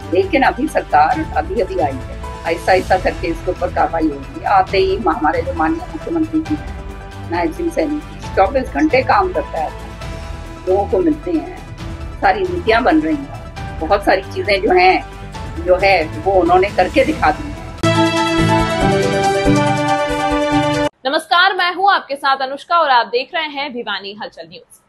लेकिन अभी सरकार अभी अभी आई है, ऐसा ऐसा करके इसके ऊपर कार्रवाई होगी। आते ही हमारे जो माननीय मुख्यमंत्री जी हैं नायब सिंह सैनी, 24 घंटे काम करता है, लोगों को मिलते हैं, सारी नीतियां बन रही हैं, बहुत सारी चीजें जो है वो उन्होंने करके दिखा दी है। नमस्कार, मैं हूं आपके साथ अनुष्का और आप देख रहे हैं भिवानी हलचल न्यूज।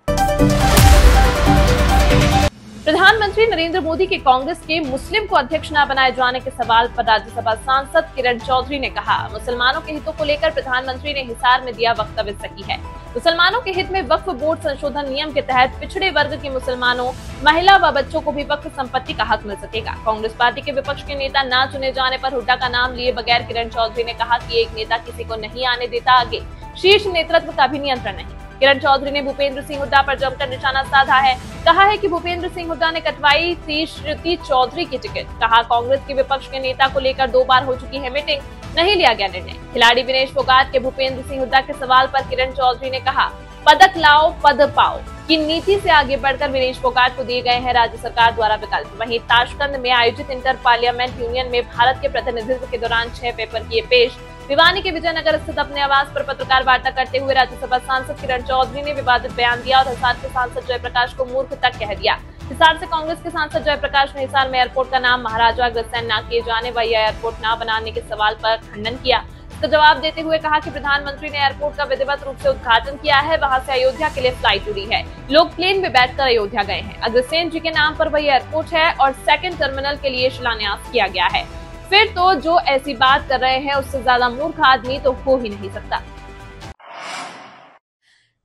प्रधानमंत्री नरेंद्र मोदी के कांग्रेस के मुस्लिम को अध्यक्ष न बनाए जाने के सवाल पर राज्यसभा सांसद किरण चौधरी ने कहा, मुसलमानों के हितों को लेकर प्रधानमंत्री ने हिसार में दिया वक्तव्य सही है। मुसलमानों के हित में वक्फ बोर्ड संशोधन नियम के तहत पिछड़े वर्ग के मुसलमानों, महिला व बच्चों को भी वक्फ संपत्ति का हक मिल सकेगा। कांग्रेस पार्टी के विपक्ष के नेता न चुने जाने पर हुड्डा का नाम लिए बगैर किरण चौधरी ने कहा कि एक नेता किसी को नहीं आने देता आगे, शीर्ष नेतृत्व का भी नियंत्रण नहीं। किरण चौधरी ने भूपेंद्र सिंह हुड्डा पर जमकर निशाना साधा है। कहा है कि भूपेंद्र सिंह हुड्डा ने कटवाई थी श्रुति चौधरी की टिकट। कहा, कांग्रेस के विपक्ष के नेता को लेकर 2 बार हो चुकी है मीटिंग, नहीं लिया गया निर्णय। खिलाड़ी विनेश फोगाट के भूपेंद्र सिंह हुड्डा के सवाल पर किरण चौधरी ने कहा, पदक लाओ पद पाओ की नीति से आगे बढ़कर विनेश फोगाट को दिए गए हैं राज्य सरकार द्वारा विकल्प। वहीं ताशकंद में आयोजित इंटर पार्लियामेंट यूनियन में भारत के प्रतिनिधित्व के दौरान 6 पेपर किए पेश। भिवानी के विजयनगर स्थित अपने आवास पर पत्रकार वार्ता करते हुए राज्यसभा सांसद किरण चौधरी ने विवादित बयान दिया और हिसार के सांसद जयप्रकाश को मूर्ख तक कह दिया। हिसार से कांग्रेस के सांसद जयप्रकाश ने हिसार में एयरपोर्ट का नाम महाराजा अग्रसेन न किए जाने व एयरपोर्ट न बनाने के सवाल पर खंडन किया। इसका जवाब देते हुए कहा कि प्रधानमंत्री ने एयरपोर्ट का विधिवत रूप से उद्घाटन किया है, वहां से अयोध्या के लिए फ्लाइट उड़ी है, लोग प्लेन में बैठकर अयोध्या गए हैं। अग्रसेन जी के नाम पर वही एयरपोर्ट है और 2nd टर्मिनल के लिए शिलान्यास किया गया है। फिर तो जो ऐसी बात कर रहे हैं उससे ज्यादा मूर्ख आदमी तो हो ही नहीं सकता।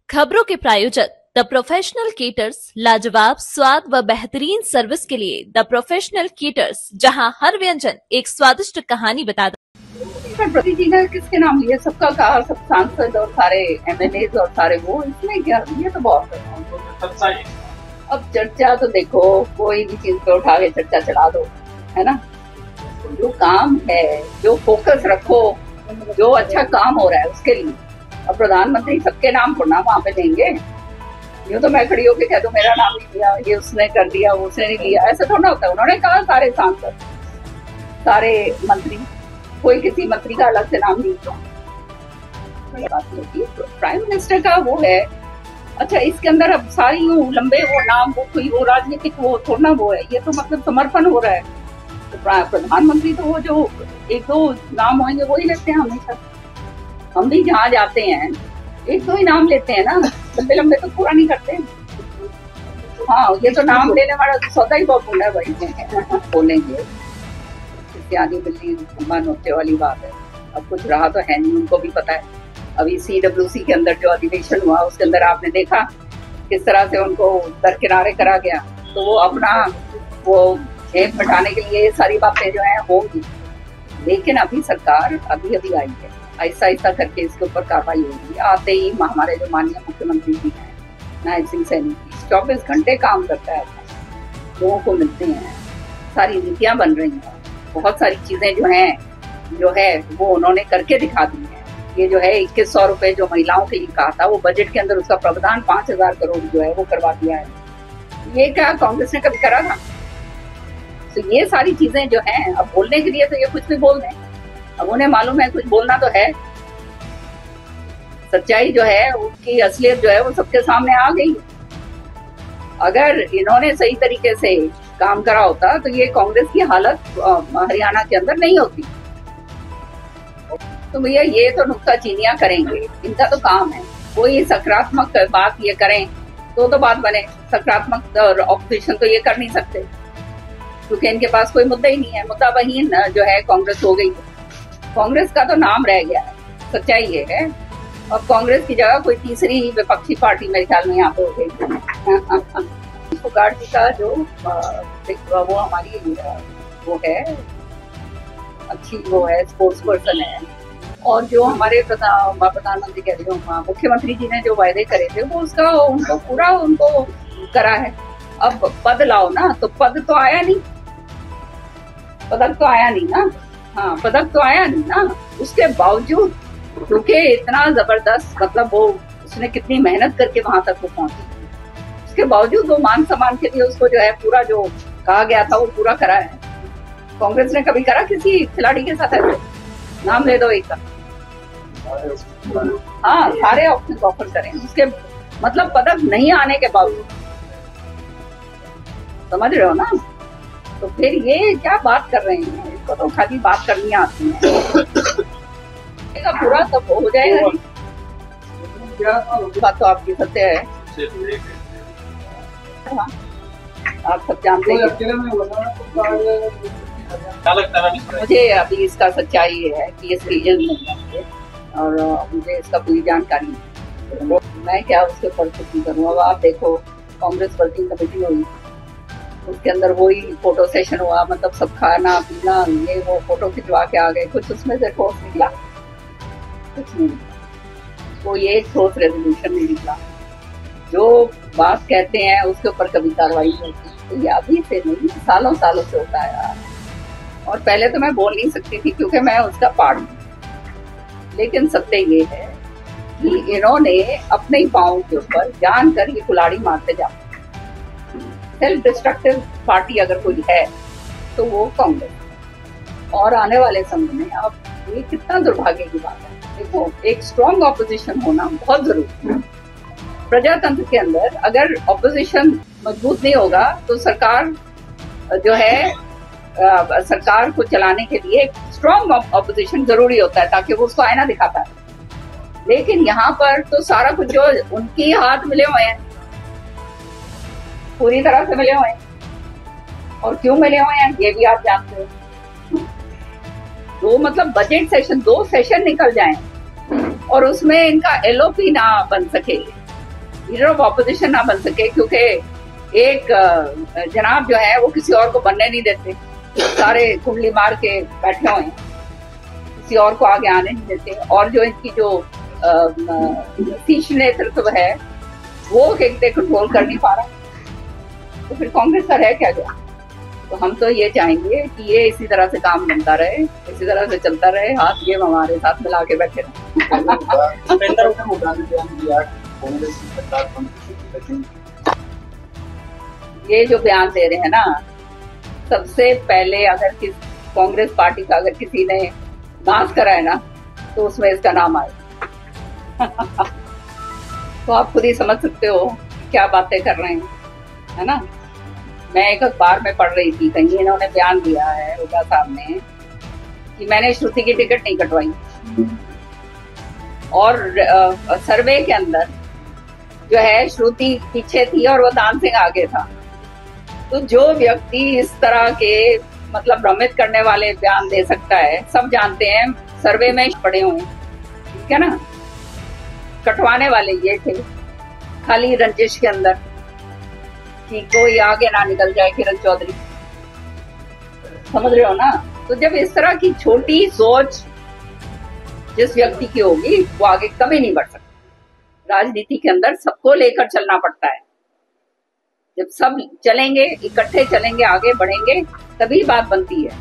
खबरों के प्रायोजक द प्रोफेशनल केटर्स, लाजवाब स्वाद व बेहतरीन सर्विस के लिए द प्रोफेशनल केटर्स, जहां हर व्यंजन एक स्वादिष्ट कहानी बताता। प्रति जी ने किसके नाम लिए, सबका कहा, सब सांसद और सारे एमएलए और सारे वो, इसमें क्या, ये तो बहुत है। अब चर्चा तो देखो, कोई भी चीज पे उठा के चर्चा चला दो, है ना। जो काम है, जो फोकस रखो, जो अच्छा काम हो रहा है उसके लिए। अब प्रधानमंत्री सबके नाम थोड़ा वहां पे देंगे, यूँ तो मैं खड़ी होके कह दूं मेरा नाम नहीं लिया, ये उसने कर दिया, वो उसने नहीं लिया, ऐसा थोड़ा होता है। उन्होंने कहा सारे सांसद, सारे मंत्री, कोई किसी मंत्री का अलग से नाम नहीं लिया। बात होगी तो प्राइम मिनिस्टर का वो है। अच्छा, इसके अंदर अब सारी लंबे वो नाम, वो कोई वो राजनीतिक वो थोड़ा वो है, ये तो मतलब समर्पण हो रहा है। तो प्रधानमंत्री तो वो जो 1-2 नाम होंगे वो ही लेते हैं हमेशा। हम भी जहाँ जाते हैं 1-2 ही नाम लेते हैं ना, लंबे लंबे तो पूरा नहीं करते। हाँ, ये तो नाम लेने वाला तो सौदा ही बहुत है भाई। बोलेंगे आगे बिल्ली मन होते वाली बात है। अब कुछ रहा तो है नहीं, उनको भी पता है। अभी CWC के अंदर जो अधिवेशन हुआ उसके अंदर आपने देखा किस तरह से उनको दरकिनारे करा गया। तो वो अपना वो खेप हटाने के लिए सारी बातें जो है होंगी, लेकिन अभी सरकार अभी अभी आई है, ऐसा ऐसा करके इसके ऊपर कार्रवाई होगी। आते ही हमारे जो माननीय मुख्यमंत्री जी हैं नायब सिंह सैनी, 24 घंटे काम करता है, लोगों को मिलते हैं, सारी नीतियां बन रही हैं, बहुत सारी चीजें जो है वो उन्होंने करके दिखा दी है। ये जो है 2100 रुपए जो महिलाओं के लिए कहा था, वो बजट के अंदर उसका प्रावधान 5000 करोड़ जो है वो करवा दिया है। ये क्या कांग्रेस ने कभी करा था? तो ये सारी चीजें जो हैं, अब बोलने के लिए तो ये कुछ भी बोल दें, अब उन्हें मालूम है कुछ बोलना तो है। सच्चाई जो है, उनकी असलियत जो है वो सबके सामने आ गई। अगर इन्होंने सही तरीके से काम करा होता तो ये कांग्रेस की हालत हरियाणा के अंदर नहीं होती। तो भैया ये तो नुक्ताचीनियां करेंगे, इनका तो काम है। कोई सकारात्मक बात ये करें तो बात बने, सकारात्मक और ऑपोजिशन तो ये कर नहीं सकते, क्योंकि इनके पास कोई मुद्दा ही नहीं है। मुद्दा वही जो है कांग्रेस हो गई, कांग्रेस का तो नाम रह गया है, सच्चाई ये है। और कांग्रेस की जगह कोई तीसरी विपक्षी पार्टी मेरे ख्याल में यहाँ पे हो गई। फोगाट जी का जो वो हमारी वो है अच्छी वो है, स्पोर्ट्स पर्सन है। और जो हमारे प्रधानमंत्री कह रही हूँ, मुख्यमंत्री जी ने जो वायदे करे थे वो उसका उनको पूरा उनको करा है। अब पद लाओ ना, तो पद तो आया नहीं, पदक तो आया नहीं ना। हाँ, पदक तो आया नहीं ना। उसके बावजूद क्योंकि इतना जबरदस्त मतलब वो उसने कितनी मेहनत करके वहां तक वो पहुंची, उसके बावजूद वो मान सम्मान के लिए उसको जो है पूरा जो कहा गया था वो पूरा करा है। कांग्रेस ने कभी करा किसी खिलाड़ी के साथ ऐसे? नाम ले दो एक का। हाँ, सारे ऑप्शन ऑफर करें, उसके मतलब पदक नहीं आने के बावजूद, समझ रहे हो ना? तो फिर ये क्या बात कर रहे हैं? इसको तो खाली बात करनी आती है, पूरा सब हो जाएगा। बात तो आपकी सत्य है, आप सब जानते हैं। मुझे अभी इसका सच्चाई है कि इसकी इल्म नहीं है और मुझे इसका पूरी जानकारी नहीं, मैं क्या उसके ऊपर कुछ नहीं करूँ। अब आप देखो, कांग्रेस वर्किंग कमेटी हुई, उसके अंदर वही फोटो सेशन हुआ, मतलब सब खाना पीना ये वो फोटो खिंचवा के आ गए, कुछ उसमें से ठोस निकला? कुछ नहीं, कोई एक ठोस रेजोल्यूशन नहीं निकला। जो बात कहते हैं उसके ऊपर कभी कार्रवाई नहीं होती। तो ये अभी से नहीं, सालों सालों से होता है। और पहले तो मैं बोल नहीं सकती थी क्योंकि मैं उसका पार्ट हूँ, लेकिन सत्य ये है कि इन्होंने अपने ही पाँव के ऊपर जानकर ये कुल्हाड़ी मारते जाते। सेल्फ डिस्ट्रक्टिव पार्टी अगर कोई है तो वो कांग्रेस। और आने वाले समय में अब ये कितना दुर्भाग्य की बात है। देखो, एक स्ट्रॉन्ग ऑपोजिशन होना बहुत जरूरी है प्रजातंत्र के अंदर। अगर ऑपोजिशन मजबूत नहीं होगा तो सरकार जो है सरकार को चलाने के लिए एक स्ट्रॉन्ग ऑपोजिशन जरूरी होता है ताकि वो उसको आईना दिखाता है। लेकिन यहाँ पर तो सारा कुछ जो उनके हाथ मिले हुए हैं, पूरी तरह से मिले हुए हैं। और क्यों मिले हुए हैं ये भी आप जानते हो। दो मतलब बजट सेशन, 2 सेशन निकल जाएं और उसमें इनका एलओपी ना बन सके, लीडर ऑफ ऑपोजिशन ना बन सके, क्योंकि एक जनाब जो है वो किसी और को बनने नहीं देते, सारे कुंडली मार के बैठे हुए हैं, किसी और को आगे आने नहीं देते। और जो इनकी जो शीर्ष नेतृत्व है वो कंट्रोल कर नहीं पा रहा, तो फिर कांग्रेस का है क्या गया? तो हम तो ये चाहेंगे कि ये इसी तरह से काम बनता रहे, इसी तरह से चलता रहे, हाथ ये हमारे साथ मिला के बैठे रहे। ये जो बयान दे रहे हैं ना, सबसे पहले अगर कांग्रेस पार्टी का अगर किसी ने नाश करा है ना तो उसमें इसका नाम आए। तो आप खुद ही समझ सकते हो क्या बातें कर रहे हैं, है ना? मैं एक अखबार में पढ़ रही थी, कहीं इन्होंने बयान दिया है हुड्डा साहब ने कि मैंने श्रुति की टिकट नहीं कटवाई, और सर्वे के अंदर जो है श्रुति पीछे थी और वो दान सिंह आगे था। तो जो व्यक्ति इस तरह के मतलब भ्रमित करने वाले बयान दे सकता है, सब जानते हैं, सर्वे में पड़े हुए, ठीक है ना? कटवाने वाले ये थे, खाली रंजिश के अंदर कि कोई आगे ना निकल जाए किरण चौधरी, समझ रहे हो ना? तो जब इस तरह की छोटी सोच जिस व्यक्ति की होगी वो आगे कभी नहीं बढ़ सकता। राजनीति के अंदर सबको लेकर चलना पड़ता है। जब सब चलेंगे, इकट्ठे चलेंगे, आगे बढ़ेंगे, तभी बात बनती है।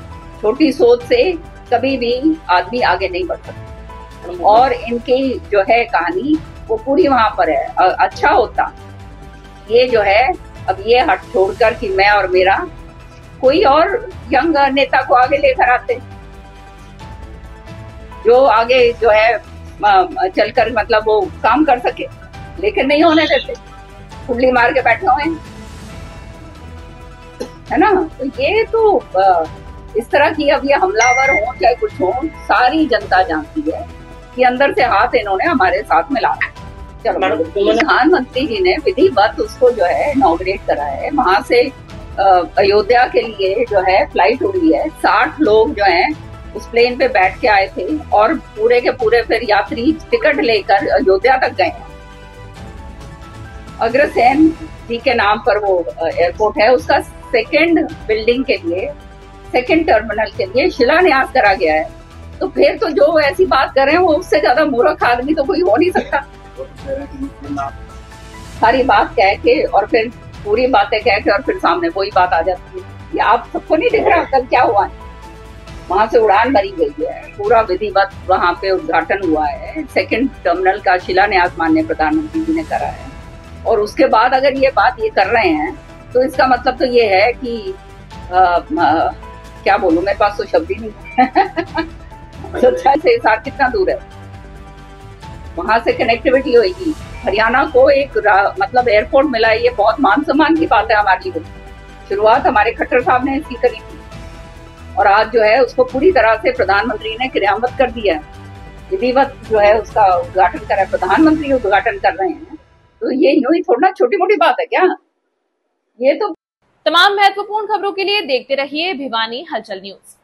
छोटी सोच से कभी भी आदमी आगे नहीं बढ़ सकता। और इनकी जो है कहानी वो पूरी वहां पर है। अच्छा होता ये जो है अब ये हट छोड़कर कि मैं और मेरा, कोई और यंग नेता को आगे लेकर आते जो आगे जो है चलकर मतलब वो काम कर सके, लेकिन नहीं होने देते, कुंडली मार के बैठे हुए हैं, है ना? तो ये तो इस तरह की अब ये हमलावर हो चाहे कुछ हो, सारी जनता जानती है कि अंदर से हाथ इन्होंने हमारे साथ मिला। चलो, प्रधानमंत्री जी ने विधिवत उसको जो है इनॉग्रेट करा है। वहां से अयोध्या के लिए जो है फ्लाइट उड़ी है, 60 लोग जो हैं उस प्लेन पे बैठ के आए थे और पूरे के पूरे फिर यात्री टिकट लेकर अयोध्या तक गए। अग्रसेन जी के नाम पर वो एयरपोर्ट है, उसका सेकंड बिल्डिंग के लिए, सेकंड टर्मिनल के लिए शिलान्यास करा गया है। तो फिर तो जो ऐसी बात कर रहे हैं वो उससे ज्यादा मूर्ख आदमी तो कोई हो नहीं सकता। सारी बात कह के और फिर पूरी बातें कह के और फिर सामने वही बात आ जाती है। ये आप सबको नहीं दिख रहा कल क्या हुआ है? वहां से उड़ान भरी गई है, पूरा विधिवत वहां पे उद्घाटन हुआ है, सेकंड टर्मिनल का शिलान्यास माननीय प्रधानमंत्री जी ने करा है। और उसके बाद अगर ये बात ये कर रहे हैं तो इसका मतलब तो ये है कि क्या बोलूं, मेरे पास तो शब्द ही नहीं है। सच्चाई से हिसार कितना दूर है, वहां से कनेक्टिविटी होगी। हरियाणा को एक मतलब एयरपोर्ट मिला है, ये बहुत मान सम्मान की बात है हमारे लिए। शुरुआत हमारे खट्टर साहब ने इसकी करी थी और आज जो है उसको पूरी तरह से प्रधानमंत्री ने क्रियान्वित कर दिया है। विधिवत जो है उसका उद्घाटन कर रहे हैं, प्रधानमंत्री उद्घाटन कर रहे हैं। तो ये यूं ही थोड़ा छोटी मोटी बात है क्या, ये तो। तमाम महत्वपूर्ण खबरों के लिए देखते रहिए भिवानी हलचल न्यूज।